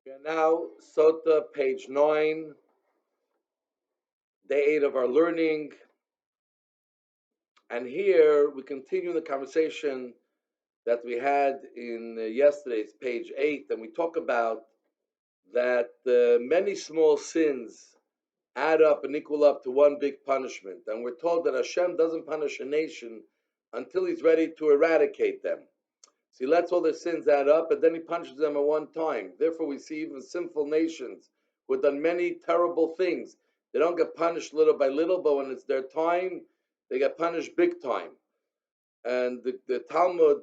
We are now Sotah, page 9, day 8 of our learning. And here we continue the conversation that we had in yesterday's page 8. And we talk about that many small sins add up and equal up to one big punishment. And we're told that Hashem doesn't punish a nation until he's ready to eradicate them. So he lets all their sins add up, and then he punishes them at one time. Therefore, we see even sinful nations who have done many terrible things. They don't get punished little by little, but when it's their time, they get punished big time. And the Talmud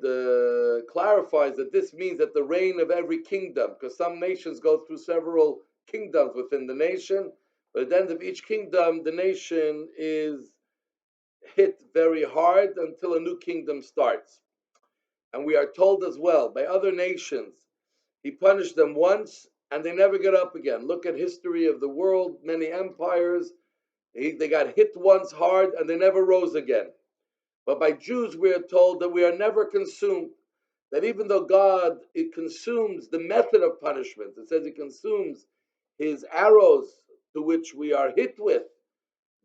clarifies that this means that the reign of every kingdom, because some nations go through several kingdoms within the nation, but at the end of each kingdom, the nation is hit very hard until a new kingdom starts. And we are told as well by other nations, he punished them once and they never get up again. Look at history of the world, many empires, they got hit once hard and they never rose again. But by Jews, we are told that we are never consumed. That even though God, it consumes the method of punishment, it says it consumes his arrows to which we are hit with,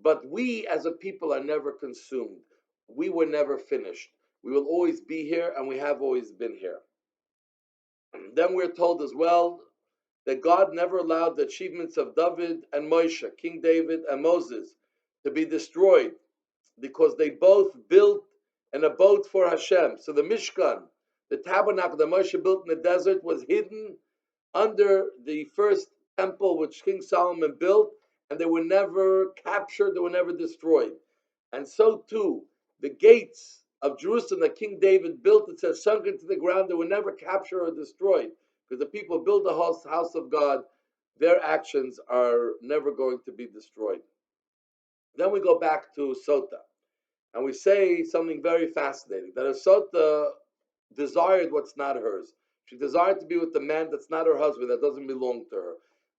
but we as a people are never consumed. We were never finished. We will always be here, and we have always been here. Then we're told as well that God never allowed the achievements of David and Moshe, King David and Moses, to be destroyed because they both built an abode for Hashem. So the Mishkan, the tabernacle that Moshe built in the desert, was hidden under the first temple which King Solomon built, and they were never captured, they were never destroyed. And so too, the gates of Jerusalem that King David built, it says, sunk into the ground, they were never captured or destroyed. Because the people build the house of God, their actions are never going to be destroyed. Then we go back to Sotah, and we say something very fascinating, that a Sotah desired what's not hers. She desired to be with the man that's not her husband, that doesn't belong to her.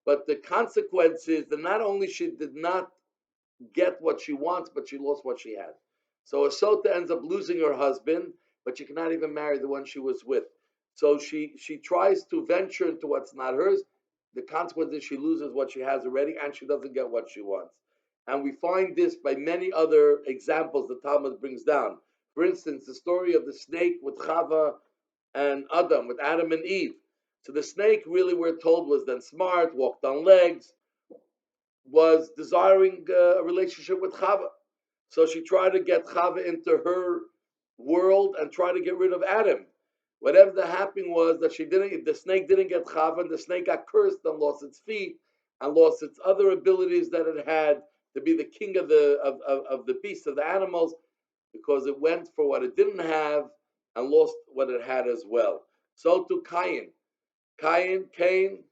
But the consequence is that not only she did not get what she wants, but she lost what she had. So a Sotah ends up losing her husband, but she cannot even marry the one she was with. So she tries to venture into what's not hers. The consequence is she loses what she has already, and she doesn't get what she wants. And we find this by many other examples the Talmud brings down. For instance, the story of the snake with Chava and Adam, with Adam and Eve. So the snake, really, we're told, was then smart, walked on legs, was desiring a relationship with Chava. So she tried to get Chava into her world and try to get rid of Adam. Whatever that happened was that the snake didn't get Chava, and the snake got cursed and lost its feet and lost its other abilities that it had to be the king of the beasts, of the animals, because it went for what it didn't have and lost what it had as well. So to Cain. Cain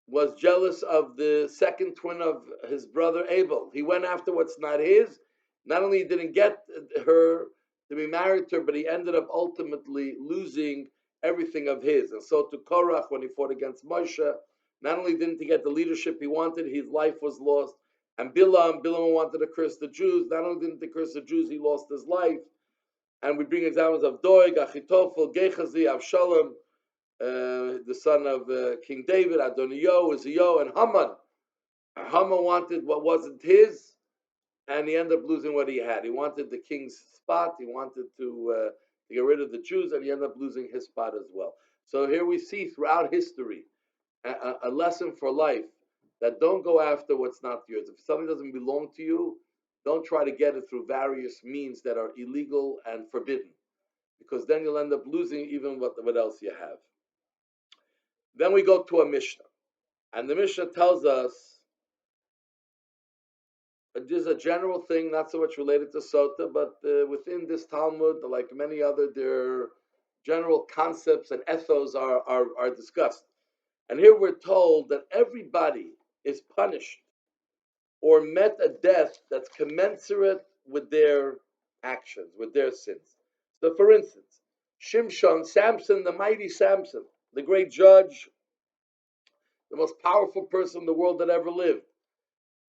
was jealous of the second twin of his brother Abel. He went after what's not his. Not only he didn't get her to be married to her, but he ended up ultimately losing everything of his. And so to Korach, when he fought against Moshe, not only didn't he get the leadership he wanted, his life was lost. And Bilam wanted to curse the Jews. Not only didn't he curse the Jews, he lost his life. And we bring examples of Doeg, Achitophel, Gehazi, Avshalom, the son of King David, Adoniyo, Uzziyo, and Haman. Haman wanted what wasn't his, and he ended up losing what he had. He wanted the king's spot. He wanted to get rid of the Jews, and he ended up losing his spot as well. So here we see throughout history a lesson for life, that don't go after what's not yours. If something doesn't belong to you, don't try to get it through various means that are illegal and forbidden, because then you'll end up losing even what else you have. Then we go to a Mishnah, and the Mishnah tells us there's a general thing, not so much related to Sotah, but within this Talmud, like many other, their general concepts and ethos are discussed. And here we're told that everybody is punished or met a death that's commensurate with their actions, with their sins. So, for instance, Shimshon, Samson, the mighty Samson, the great judge, the most powerful person in the world that ever lived,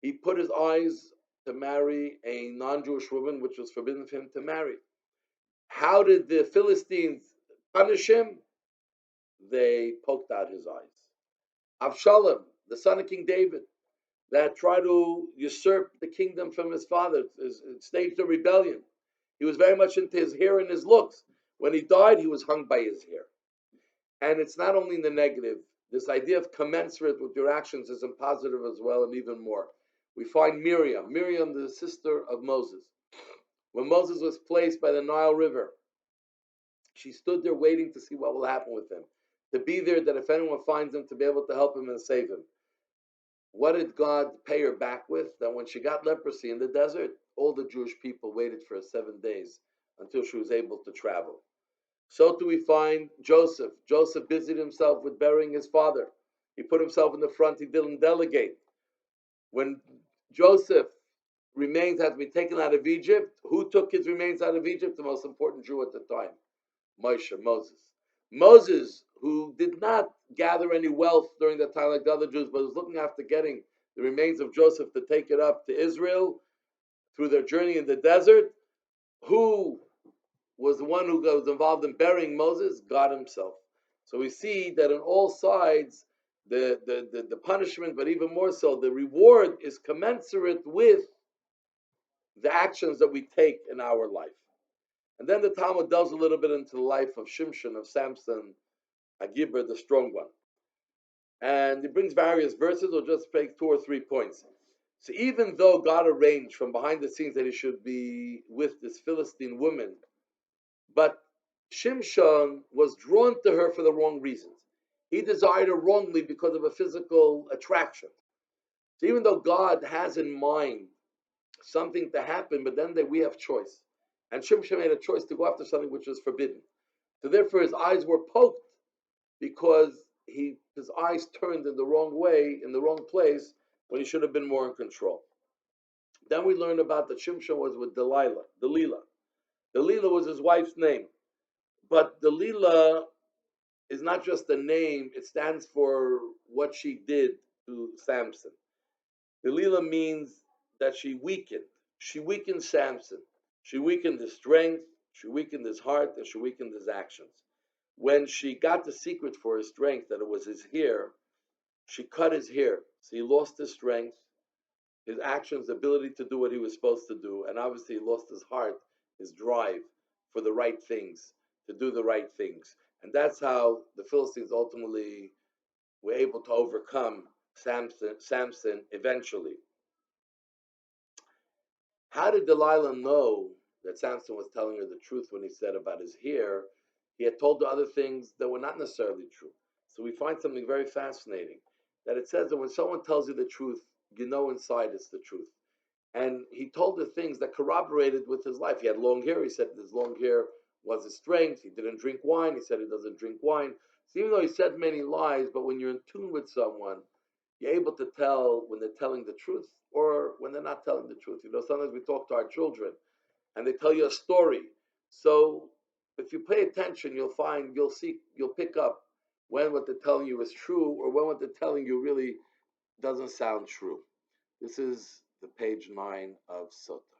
he put his eyes to marry a non-Jewish woman, which was forbidden for him to marry. How did the Philistines punish him? They poked out his eyes. Avshalom, the son of King David, that tried to usurp the kingdom from his father, staged a rebellion. He was very much into his hair and his looks. When he died, he was hung by his hair. And it's not only in the negative. This idea of commensurate with your actions is in positive as well, and even more. We find Miriam, the sister of Moses. When Moses was placed by the Nile River, she stood there waiting to see what will happen with him, to be there that if anyone finds him, to be able to help him and save him. What did God pay her back with? That when she got leprosy in the desert, all the Jewish people waited for 7 days until she was able to travel. So too we find Joseph. Joseph busied himself with burying his father. He put himself in the front, he didn't delegate. When Joseph remains had to be taken out of Egypt, who took his remains out of Egypt? The most important Jew at the time, Moses. Moses, who did not gather any wealth during that time like the other Jews, but was looking after getting the remains of Joseph to take it up to Israel through their journey in the desert. Who was the one who was involved in burying Moses? God himself. So we see that on all sides, the punishment, but even more so, the reward is commensurate with the actions that we take in our life. And then the Talmud delves a little bit into the life of Shimshon, of Samson, Agibber, the strong one. And it brings various verses. We'll just take 2 or 3 points. So even though God arranged from behind the scenes that he should be with this Philistine woman, but Shimshon was drawn to her for the wrong reasons. He desired her wrongly because of a physical attraction. So even though God has in mind something to happen, but then we have choice. And Shimshon made a choice to go after something which was forbidden. So therefore his eyes were poked because his eyes turned in the wrong way, in the wrong place, when he should have been more in control. Then we learned about that Shimshon was with Delilah. Delilah was his wife's name. But Delilah is not just a name, it stands for what she did to Samson. Delilah means that she weakened. She weakened Samson. She weakened his strength, she weakened his heart, and she weakened his actions. When she got the secret for his strength, that it was his hair, she cut his hair. So he lost his strength, his actions, the ability to do what he was supposed to do, and obviously he lost his heart, his drive for the right things, to do the right things. And that's how the Philistines ultimately were able to overcome Samson eventually. How did Delilah know that Samson was telling her the truth when he said about his hair? He had told her other things that were not necessarily true. So we find something very fascinating, that it says that when someone tells you the truth, you know inside it's the truth. And he told her things that corroborated with his life. He had long hair. He said his long hair was his strength. He didn't drink wine. He said he doesn't drink wine. So even though he said many lies, but when you're in tune with someone, you're able to tell when they're telling the truth or when they're not telling the truth. Sometimes we talk to our children and they tell you a story. So if you pay attention, you'll pick up when what they're telling you is true or when what they're telling you really doesn't sound true. This is the page 9 of Sotah.